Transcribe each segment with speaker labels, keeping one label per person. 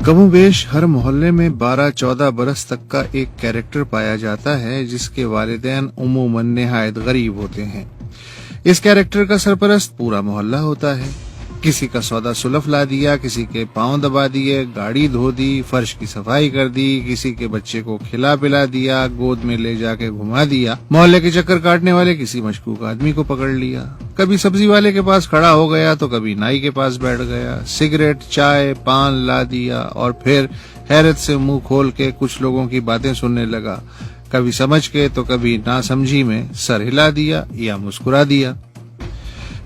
Speaker 1: कम बेश हर मोहल्ले में 12-14 बरस तक का एक कैरेक्टर पाया जाता है जिसके वालिदैन उमूमन निहायत गरीब होते हैं। इस कैरेक्टर का सरपरस्त पूरा मोहल्ला होता है। किसी का सौदा सुलफ ला दिया, किसी के पांव दबा दिए, गाड़ी धो दी, फर्श की सफाई कर दी, किसी के बच्चे को खिला पिला दिया, गोद में ले जाके घुमा दिया, मोहल्ले के चक्कर काटने वाले किसी मशकूक आदमी को पकड़ लिया, कभी सब्जी वाले के पास खड़ा हो गया तो कभी नाई के पास बैठ गया, सिगरेट चाय पान ला दिया और फिर हैरत से मुंह खोल के कुछ लोगों की बातें सुनने लगा, कभी समझ के तो कभी नासमझी में सर हिला दिया या मुस्कुरा दिया।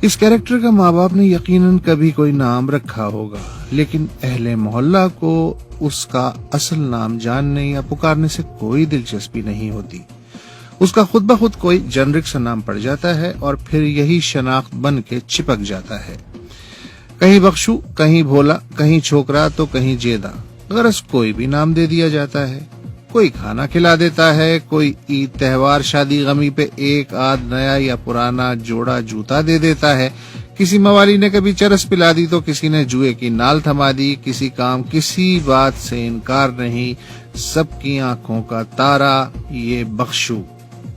Speaker 1: इस कैरेक्टर का माँ बाप ने यकीनन कभी कोई नाम रखा होगा, लेकिन अहले मोहल्ला को उसका असल नाम जानने या पुकारने से कोई दिलचस्पी नहीं होती। उसका खुद ब खुद कोई जेनरिक सा नाम पड़ जाता है और फिर यही शनाख्त बन के चिपक जाता है। कहीं बख्शू, कहीं भोला, कहीं छोकरा तो कहीं जेदा, गरज कोई भी नाम दे दिया जाता है। कोई खाना खिला देता है, कोई ईद त्योहार शादी गमी पे एक आध नया या पुराना जोड़ा जूता दे देता है, किसी मवाली ने कभी चरस पिला दी तो किसी ने जुए की नाल थमा दी, किसी काम किसी बात से इनकार नहीं, सबकी आंखों का तारा ये बख्शू।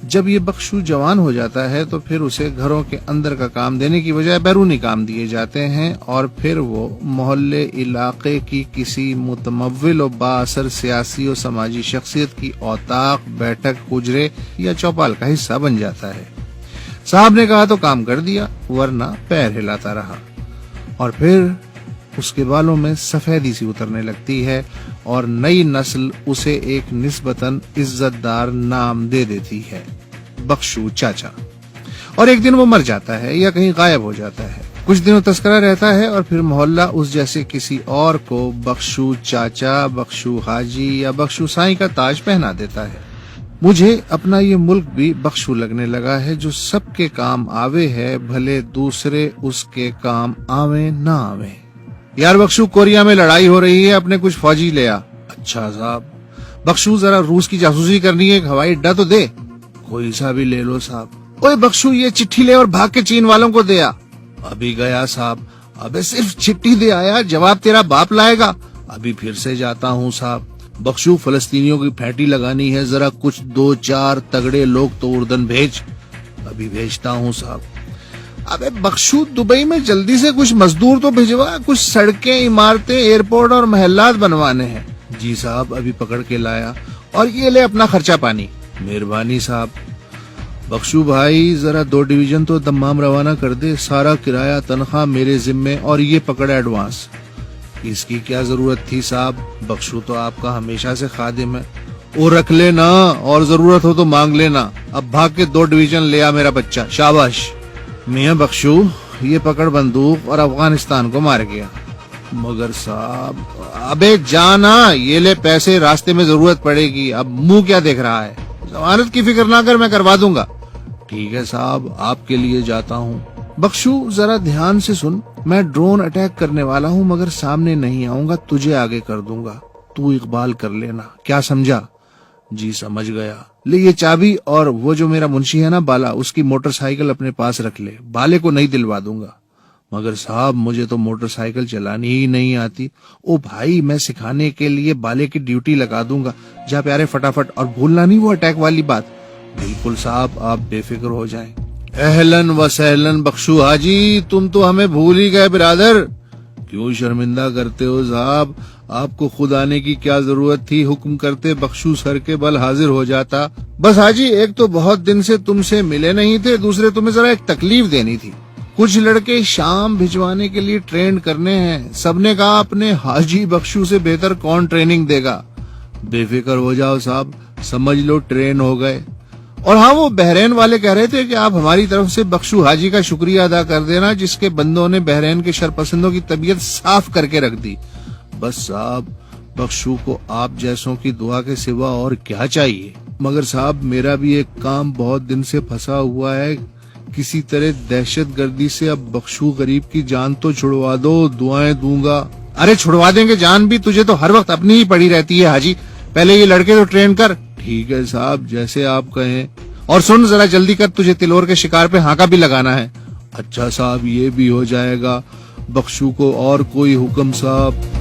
Speaker 1: जब ये बख्शू जवान हो जाता है तो फिर उसे घरों के अंदर का काम देने की बजाय बैरूनी काम दिए जाते हैं और फिर वो मोहल्ले इलाके की किसी मुतमव्विल और बाअसर सियासी और समाजी शख्सियत की औताक, बैठक, हुजरे या चौपाल का हिस्सा बन जाता है। साहब ने कहा तो काम कर दिया, वरना पैर हिलाता रहा और फिर उसके बालों में सफेदी सी उतरने लगती है और नई नस्ल उसे एक निस्बतन इज्जतदार नाम दे देती है, बख्शू चाचा। और एक दिन वो मर जाता है या कहीं गायब हो जाता है। कुछ दिनों तस्करा रहता है और फिर मोहल्ला उस जैसे किसी और को बख्शू चाचा, बख्शू हाजी या बख्शू साईं का ताज पहना देता है। मुझे अपना ये मुल्क भी बख्शू लगने लगा है, जो सबके काम आवे है, भले दूसरे उसके काम आवे ना आवे। यार बख्शू, कोरिया में लड़ाई हो रही है, अपने कुछ फौजी ले आ। अच्छा साहब। बख्शू, जरा रूस की जासूसी करनी है, एक हवाई अड्डा तो दे। कोई सा भी ले लो साहब। ओए बख्शू, ये चिट्ठी ले और भाग के चीन वालों को दे आ। अभी गया साहब। अबे सिर्फ चिट्ठी दे आया, जवाब तेरा बाप लाएगा। अभी फिर से जाता हूँ साहब। बख्शू, फलस्तीनियों की फैटी लगानी है, जरा कुछ 2-4 तगड़े लोग तो उर्दन भेज। अभी भेजता हूँ साहब। अबे बख्शू, दुबई में जल्दी से कुछ मजदूर तो भिजवा, कुछ सड़कें, इमारतें, एयरपोर्ट और महल्लात बनवाने हैं। जी साहब, अभी पकड़ के लाया। और ये ले अपना खर्चा पानी। मेहरबानी साहब। बख्शू भाई, जरा 2 डिवीजन तो दम्माम रवाना कर दे, सारा किराया तनख्वाह मेरे जिम्मे और ये पकड़ एडवांस। इसकी क्या जरूरत थी साहब, बख्शू तो आपका हमेशा से खादिम है। वो रख लेना और जरूरत हो तो मांग लेना। अब भाग के 2 डिवीजन ले आ मेरा बच्चा, शाबाश। मियां बख्शू, ये पकड़ बंदूक और अफगानिस्तान को मार गया। मगर साहब। अबे जाना, ये ले पैसे, रास्ते में जरूरत पड़ेगी। अब मुंह क्या देख रहा है? जमानत की फिक्र ना कर, मैं करवा दूंगा। ठीक है साहब, आपके लिए जाता हूँ। बख्शू, जरा ध्यान से सुन, मैं ड्रोन अटैक करने वाला हूँ, मगर सामने नहीं आऊंगा, तुझे आगे कर दूंगा। तू इकबाल कर लेना, क्या समझा? जी समझ गया। ले ये चाबी और वो जो मेरा मुंशी है ना बाला, उसकी मोटरसाइकिल अपने पास रख ले। बाले को नहीं दिलवा दूंगा। मगर साहब, मुझे तो मोटरसाइकिल चलानी ही नहीं आती। ओ भाई, मैं सिखाने के लिए बाले की ड्यूटी लगा दूंगा। जा प्यारे फटाफट, और भूलना नहीं वो अटैक वाली बात। बिल्कुल साहब, आप बेफिक्र हो जाएं। अहलन व सहलन बख्शू हाजी, तुम तो हमें भूल ही गए बिरादर। क्यों शर्मिंदा करते हो साहब, आपको खुद आने की क्या जरूरत थी, हुक्म करते बख्शू सर के बल हाजिर हो जाता। बस हाजी, एक तो बहुत दिन से तुमसे मिले नहीं थे, दूसरे तुम्हें जरा एक तकलीफ देनी थी। कुछ लड़के शाम भिजवाने के लिए ट्रेन करने हैं। सबने कहा अपने हाजी बख्शू से बेहतर कौन ट्रेनिंग देगा। बेफिक्र हो जाओ साहब, समझ लो ट्रेन हो गए। और हाँ, वो बहरीन वाले कह रहे थे कि आप हमारी तरफ से बख्शू हाजी का शुक्रिया अदा कर देना, जिसके बंदों ने बहरीन के शरपसंदों की तबीयत साफ करके रख दी। बस साहब, बख्शू को आप जैसों की दुआ के सिवा और क्या चाहिए। मगर साहब, मेरा भी एक काम बहुत दिन से फंसा हुआ है, किसी तरह दहशत गर्दी से अब बख्शू गरीब की जान तो छुड़वा दो, दुआएं दूंगा। अरे छुड़वा देंगे जान भी, तुझे तो हर वक्त अपनी ही पड़ी रहती है हाजी। पहले ये लड़के तो ट्रेन कर। ठीक है साहब, जैसे आप कहें। और सुन, जरा जल्दी कर, तुझे तिलोर के शिकार पे हाका भी लगाना है। अच्छा साहब, ये भी हो जाएगा। बख्शू को और कोई हुक्म साहब?